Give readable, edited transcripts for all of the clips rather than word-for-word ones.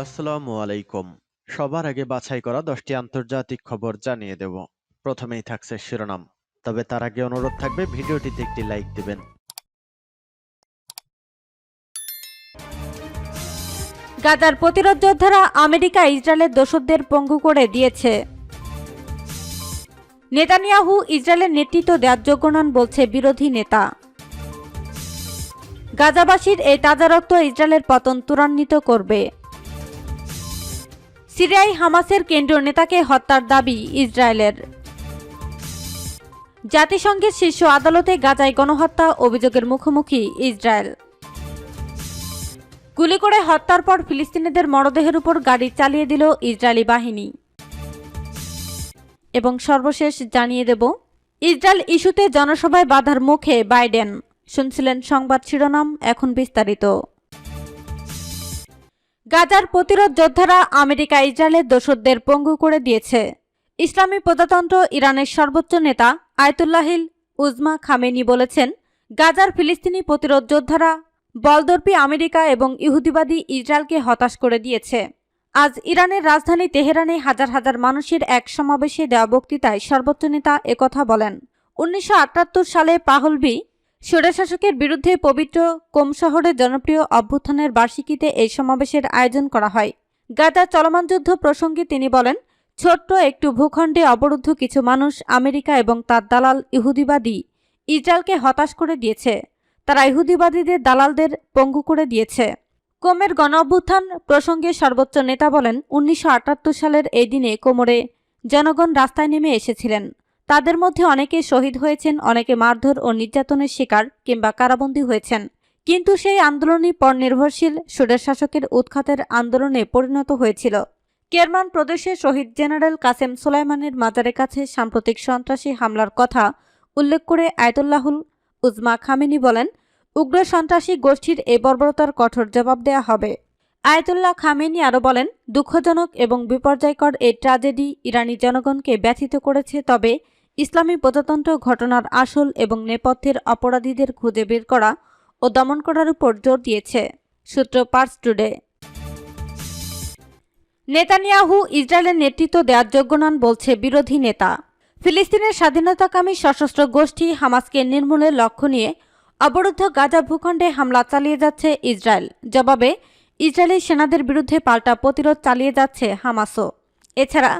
আসসালামু আলাইকুম। সবার আগে বাছাই করা 10টি আন্তর্জাতিক খবর জানিয়ে দেব। প্রথমেই থাকছে শিরোনাম। তবে তার আগে অনুরোধ থাকবে ভিডিওটিতে একটি লাইক দিবেন। গাজার প্রতিরোধ যোদ্ধারা আমেরিকা ইসরায়েলের দোসরদের পঙ্গু করে দিয়েছে। নেতানিয়াহু ইসরায়েলের নেতৃত্ব দেওয়ার যোগ্য নন বলছে বিরোধী নেতা। গাজাবাসীর এই তাজা রক্ত ইসরায়েলের পতন ত্বরান্বিত করবে। সিরিয়ায় হামাসের কেন্দ্রীয় নেতাকে হত্যার দাবি ইসরায়েলের। জাতিসংঘের শীর্ষ আদালতে গাজায় গণহত্যা অভিযোগের মুখোমুখি ইসরায়েল। গুলি করে হত্যার পর ফিলিস্তিনিদের মরদেহের উপর গাড়ি চালিয়ে দিল ইসরায়েলি বাহিনী। এবং সর্বশেষ জানিয়ে দেব, ইসরায়েল ইস্যুতে জনসভায় বাধার মুখে বাইডেন। শুনছিলেন সংবাদ শিরোনাম, এখন বিস্তারিত। গাজার প্রতিরোধ যোদ্ধারা আমেরিকা ইসরায়েলের দোসরদের পঙ্গু করে দিয়েছে। ইসলামী প্রজাতন্ত্র ইরানের সর্বোচ্চ নেতা আয়াতুল্লাহিল উজমা খামেনি বলেছেন, গাজার ফিলিস্তিনি প্রতিরোধ যোদ্ধারা বলদর্পী আমেরিকা এবং ইহুদিবাদী ইসরায়েলকে হতাশ করে দিয়েছে। আজ ইরানের রাজধানী তেহরানে হাজার হাজার মানুষের এক সমাবেশে দেওয়া বক্তৃতায় সর্বোচ্চ নেতা একথা বলেন। 1978 সালে পাহলভি স্বৈরশাসকের বিরুদ্ধে পবিত্র কোম শহরের জনপ্রিয় অভ্যুত্থানের বার্ষিকীতে এই সমাবেশের আয়োজন করা হয়। গাজার চলমান যুদ্ধ প্রসঙ্গে তিনি বলেন, ছোট্ট একটু ভূখণ্ডে অবরুদ্ধ কিছু মানুষ আমেরিকা এবং তার দালাল ইহুদিবাদী ইসরায়েলকে হতাশ করে দিয়েছে। তারা ইহুদিবাদীদের দালালদের পঙ্গু করে দিয়েছে। কোমের গণ অভ্যুত্থান প্রসঙ্গে সর্বোচ্চ নেতা বলেন, 1978 সালের এই দিনে কোমরে জনগণ রাস্তায় নেমে এসেছিলেন। তাদের মধ্যে অনেকে শহীদ হয়েছেন, অনেকে মারধর ও নির্যাতনের শিকার কিংবা কারাবন্দী হয়েছেন। কিন্তু সেই আন্দোলনই পরনির্ভরশীল স্বৈরশাসকের উৎখাতের আন্দোলনে পরিণত হয়েছিল। কেরমান প্রদেশে শহীদ জেনারেল কাসেম সোলাইমানের মাজারের কাছে সাম্প্রতিক সন্ত্রাসী হামলার কথা উল্লেখ করে আয়াতুল্লাহুল উজমা খামেনি বলেন, উগ্র সন্ত্রাসী গোষ্ঠীর এই বর্বরতার কঠোর জবাব দেয়া হবে। আয়াতুল্লাহ খামেনি আরও বলেন, দুঃখজনক এবং বিপর্যয়কর এই ট্র্যাজেডি ইরানি জনগণকে ব্যথিত করেছে, তবে ইসলামী প্রজাতন্ত্র ঘটনার আসল এবং নেপথ্যের অপরাধীদের খুঁজে বের করা ও দমন করার উপর জোর দিয়েছে। সূত্র পার্স টুডে। নেতানিয়াহু ইসরায়েলের নেতৃত্ব দেওয়ার যোগ্য নন বলছে বিরোধী নেতা। ফিলিস্তিনের স্বাধীনতাকামী সশস্ত্র গোষ্ঠী হামাসকে নির্মূলের লক্ষ্য নিয়ে অবরুদ্ধ গাজা ভূখণ্ডে হামলা চালিয়ে যাচ্ছে ইসরায়েল। জবাবে ইসরায়েলি সেনাদের বিরুদ্ধে পাল্টা প্রতিরোধ চালিয়ে যাচ্ছে হামাসও। এছাড়া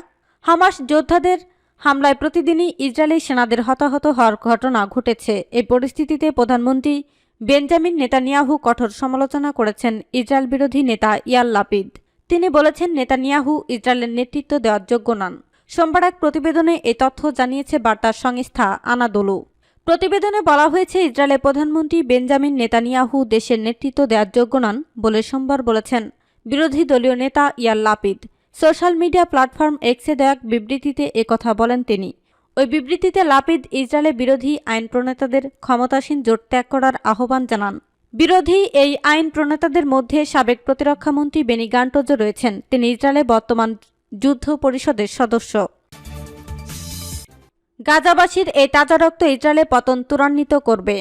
হামাস যোদ্ধাদের হামলায় প্রতিদিনই ইসরায়েলি সেনাদের হতাহত হওয়ার ঘটনা ঘটেছে। এই পরিস্থিতিতে প্রধানমন্ত্রী বেঞ্জামিন নেতানিয়াহু কঠোর সমালোচনা করেছেন ইসরায়েল বিরোধী নেতা ইয়ার লাপিদ। তিনি বলেছেন, নেতানিয়াহু ইসরায়েলের নেতৃত্ব দেওয়ার যোগ্য নন। সোমবার এক প্রতিবেদনে এই তথ্য জানিয়েছে বার্তা সংস্থা আনাদোলু। প্রতিবেদনে বলা হয়েছে, ইসরায়েলের প্রধানমন্ত্রী বেঞ্জামিন নেতানিয়াহু দেশের নেতৃত্ব দেওয়ার যোগ্য নন বলে সোমবার বলেছেন বিরোধী দলীয় নেতা ইয়ার লাপিদ। সোশ্যাল মিডিয়া প্ল্যাটফর্ম এক্সে দেওয়া এক বিবৃতিতে একথা বলেন তিনি। ওই বিবৃতিতে লাপিদ ইসরায়েলের বিরোধী আইন প্রণেতাদের ক্ষমতাসীন জোট ত্যাগ করার আহ্বান জানান। বিরোধী এই আইন প্রণেতাদের মধ্যে সাবেক প্রতিরক্ষামন্ত্রী বেনি গান্টজও রয়েছেন। তিনি ইসরায়েলের বর্তমান যুদ্ধ পরিষদের সদস্য। গাজাবাসীর এই তাজা রক্ত ইসরায়েলের পতন ত্বরান্বিত করবে।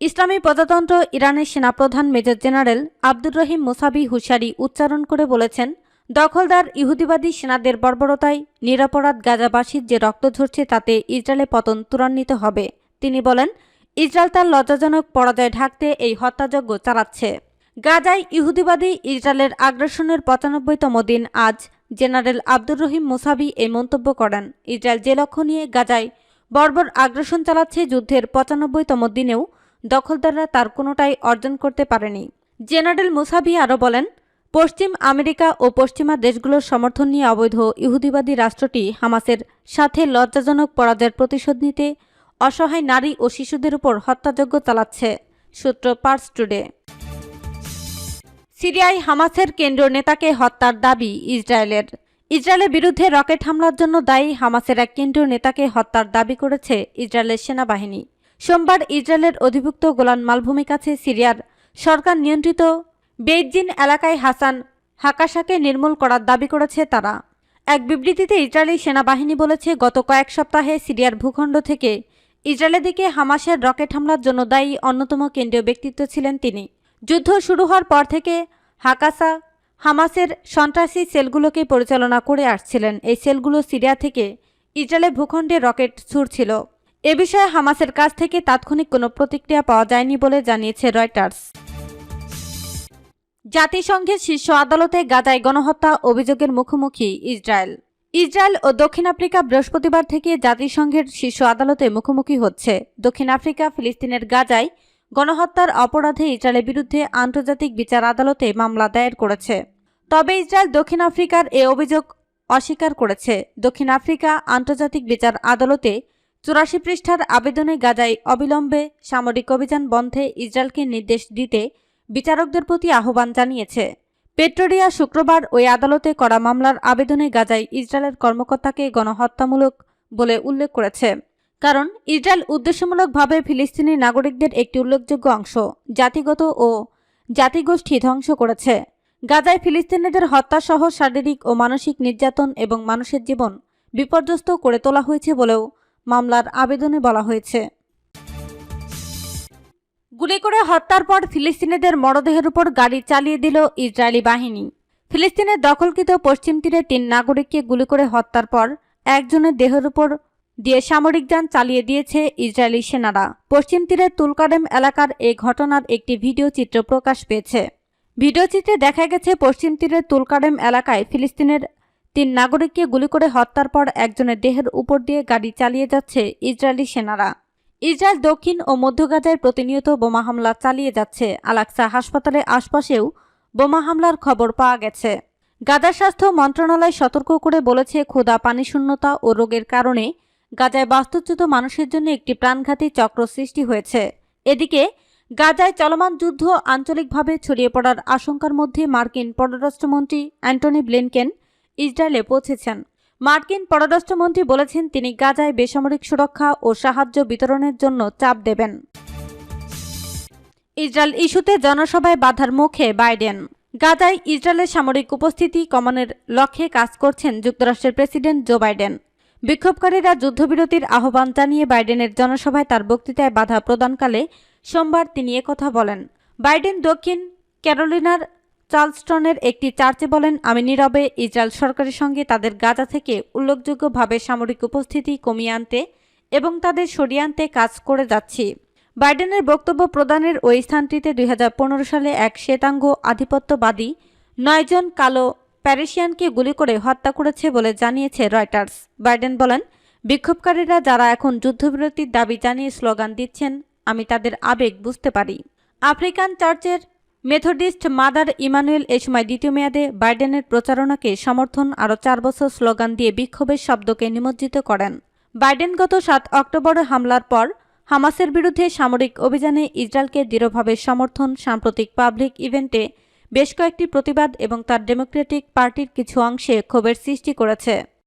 ইসলামী প্রজাতন্ত্র ইরানের সেনাপ্রধান মেজর জেনারেল আব্দুর রহিম মুসাবি হুশিয়ারি উচ্চারণ করে বলেছেন, দখলদার ইহুদিবাদী সেনাদের বর্বরতায় নিরপরাধ গাজাবাসীর যে রক্ত ঝরছে তাতে ইসরায়েলের পতন ত্বরান্বিত হবে। তিনি বলেন, ইসরায়েল তার লজ্জাজনক পরাজয় ঢাকতে এই হত্যাযজ্ঞ চালাচ্ছে। গাজায় ইহুদিবাদী ইসরায়েলের আগ্রাসনের 95তম দিন আজ জেনারেল আব্দুর রহিম মুসাবি এই মন্তব্য করেন। ইসরায়েল যে লক্ষ্য নিয়ে গাজায় বর্বর আগ্রাসন চালাচ্ছে, যুদ্ধের 95তম দিনেও দখলদাররা তার কোনোটাই অর্জন করতে পারেনি। জেনারেল মুসাবি আরও বলেন, পশ্চিম আমেরিকা ও পশ্চিমা দেশগুলোর সমর্থন নিয়ে অবৈধ ইহুদিবাদী রাষ্ট্রটি হামাসের সাথে লজ্জাজনক পরাজয়ের প্রতিশোধ নিতে অসহায় নারী ও শিশুদের উপর হত্যাযজ্ঞ চালাচ্ছে। সূত্র পার্স টুডে। সিরিয়ায় হামাসের কেন্দ্রীয় নেতাকে হত্যার দাবি ইসরায়েলের। ইসরায়েলের বিরুদ্ধে রকেট হামলার জন্য দায়ী হামাসের এক কেন্দ্রীয় নেতাকে হত্যার দাবি করেছে ইসরায়েলের সেনাবাহিনী। সোমবার ইসরায়েলের অধিভুক্ত গোলান মালভূমির কাছে সিরিয়ার সরকার নিয়ন্ত্রিত বেইজিন এলাকায় হাসান হাকাশাকে নির্মূল করার দাবি করেছে তারা। এক বিবৃতিতে ইসরায়েলি সেনাবাহিনী বলেছে, গত কয়েক সপ্তাহে সিরিয়ার ভূখণ্ড থেকে ইসরায়েলের দিকে হামাসের রকেট হামলার জন্য দায়ী অন্যতম কেন্দ্রীয় ব্যক্তিত্ব ছিলেন তিনি। যুদ্ধ শুরু হওয়ার পর থেকে হাকাশা হামাসের সন্ত্রাসী সেলগুলোকে পরিচালনা করে আসছিলেন। এই সেলগুলো সিরিয়া থেকে ইসরায়েলের ভূখণ্ডে রকেট ছুড়ছিল। এ বিষয়ে হামাসের কাছ থেকে তাৎক্ষণিক কোনো প্রতিক্রিয়া পাওয়া যায়নি বলে জানিয়েছে রয়টার্স। জাতিসংঘের শীর্ষ আদালতে গাজায় গণহত্যা অভিযোগের মুখোমুখি ইসরায়েল। ইসরায়েল ও দক্ষিণ আফ্রিকা বৃহস্পতিবার থেকে জাতিসংঘের শীর্ষ আদালতে মুখোমুখি হচ্ছে। দক্ষিণ আফ্রিকা ফিলিস্তিনের গাজায় গণহত্যার অপরাধে ইসরায়েলের বিরুদ্ধে আন্তর্জাতিক বিচার আদালতে মামলা দায়ের করেছে। তবে ইসরায়েল দক্ষিণ আফ্রিকার এ অভিযোগ অস্বীকার করেছে। দক্ষিণ আফ্রিকা আন্তর্জাতিক বিচার আদালতে 84 পৃষ্ঠার আবেদনে গাজায় অবিলম্বে সামরিক অভিযান বন্ধে ইসরায়েলকে নির্দেশ দিতে বিচারকদের প্রতি আহ্বান জানিয়েছে। পেট্রোরিয়া শুক্রবার ওই আদালতে করা মামলার আবেদনে গাজায় ইসরায়েলের কর্মকর্তাকে গণহত্যামূলক বলে উল্লেখ করেছে। কারণ ইসরায়েল উদ্দেশ্যমূলকভাবে ফিলিস্তিনি নাগরিকদের একটি উল্লেখযোগ্য অংশ জাতিগত ও জাতিগোষ্ঠী ধ্বংস করেছে। গাজায় ফিলিস্তিনিদের হত্যাসহ শারীরিক ও মানসিক নির্যাতন এবং মানুষের জীবন বিপর্যস্ত করে তোলা হয়েছে বলেও মামলার আবেদনে বলা হয়েছে। গুলি করে হত্যার পর ফিলিস্তিনিদের মরদেহের উপর গাড়ি চালিয়ে দিল ইসরায়েলি বাহিনী। ফিলিস্তিনের দখলকৃত পশ্চিম তীরে 3 নাগরিককে গুলি করে হত্যার পর একজনের দেহের উপর দিয়ে সামরিক যান চালিয়ে দিয়েছে ইসরায়েলি সেনারা। পশ্চিম তীরের তুলকারেম এলাকার এই ঘটনার একটি ভিডিও চিত্র প্রকাশ পেয়েছে। ভিডিওচিত্রে দেখা গেছে পশ্চিম তীরের তুলকারেম এলাকায় ফিলিস্তিনের 3 নাগরিককে গুলি করে হত্যার পর একজনের দেহের উপর দিয়ে গাড়ি চালিয়ে যাচ্ছে ইসরায়েলি সেনারা। ইসরায়েল দক্ষিণ ও মধ্য গাজায় প্রতিনিয়ত বোমা হামলা চালিয়ে যাচ্ছে। আল-আকসা হাসপাতালের আশপাশেও বোমা হামলার খবর পাওয়া গেছে। গাজার স্বাস্থ্য মন্ত্রণালয় সতর্ক করে বলেছে, ক্ষুধা, পানিশূন্যতা ও রোগের কারণে গাজায় বাস্তুচ্যুত মানুষের জন্য একটি প্রাণঘাতী চক্র সৃষ্টি হয়েছে। এদিকে গাজায় চলমান যুদ্ধ আঞ্চলিকভাবে ছড়িয়ে পড়ার আশঙ্কার মধ্যে মার্কিন পররাষ্ট্রমন্ত্রী অ্যান্টনি ব্লিনকেন ইসরায়েলে পৌঁছেছেন। মার্কিন পররাষ্ট্রমন্ত্রী বলেছেন তিনি গাজায় বেসামরিক সুরক্ষা ও সাহায্য বিতরণের জন্য চাপ দেবেন। ইসরায়েল ইস্যুতে জনসভায় বাধার মুখে বাইডেন। গাজায় ইসরায়েলের সামরিক উপস্থিতি কমানোর লক্ষ্যে কাজ করছেন যুক্তরাষ্ট্রের প্রেসিডেন্ট জো বাইডেন। বিক্ষোভকারীরা যুদ্ধবিরতির আহ্বান জানিয়ে বাইডেনের জনসভায় তার বক্তৃতায় বাধা প্রদানকালে সোমবার তিনি একথা বলেন। বাইডেন দক্ষিণ ক্যারোলিনার চার্লসটনের একটি চার্চে বলেন, আমি নীরবে ইসরায়েল সরকারের সঙ্গে তাদের গাজা থেকে উল্লেখযোগ্যভাবে সামরিক উপস্থিতি কমিয়ে আনতে এবং তাদের সরিয়ে আনতে কাজ করে যাচ্ছি। বাইডেনের বক্তব্য প্রদানের ওই স্থানটিতে 2015 সালে এক শ্বেতাঙ্গ আধিপত্যবাদী 9 জন কালো প্যারিসিয়ানকে গুলি করে হত্যা করেছে বলে জানিয়েছে রয়টার্স। বাইডেন বলেন, বিক্ষোভকারীরা যারা এখন যুদ্ধবিরতির দাবি জানিয়ে স্লোগান দিচ্ছেন, আমি তাদের আবেগ বুঝতে পারি। আফ্রিকান চার্চের মেথডিস্ট মাদার ইমানুয়েল এই সময় দ্বিতীয় মেয়াদে বাইডেনের প্রচারণাকে সমর্থন আরও 4 বছর স্লোগান দিয়ে বিক্ষোভের শব্দকে নিমজ্জিত করেন। বাইডেন গত 7 অক্টোবর হামলার পর হামাসের বিরুদ্ধে সামরিক অভিযানে ইসরায়েলকে দৃঢ়ভাবে সমর্থন, সাম্প্রতিক পাবলিক ইভেন্টে বেশ কয়েকটি প্রতিবাদ এবং তার ডেমোক্রেটিক পার্টির কিছু অংশে ক্ষোভের সৃষ্টি করেছে।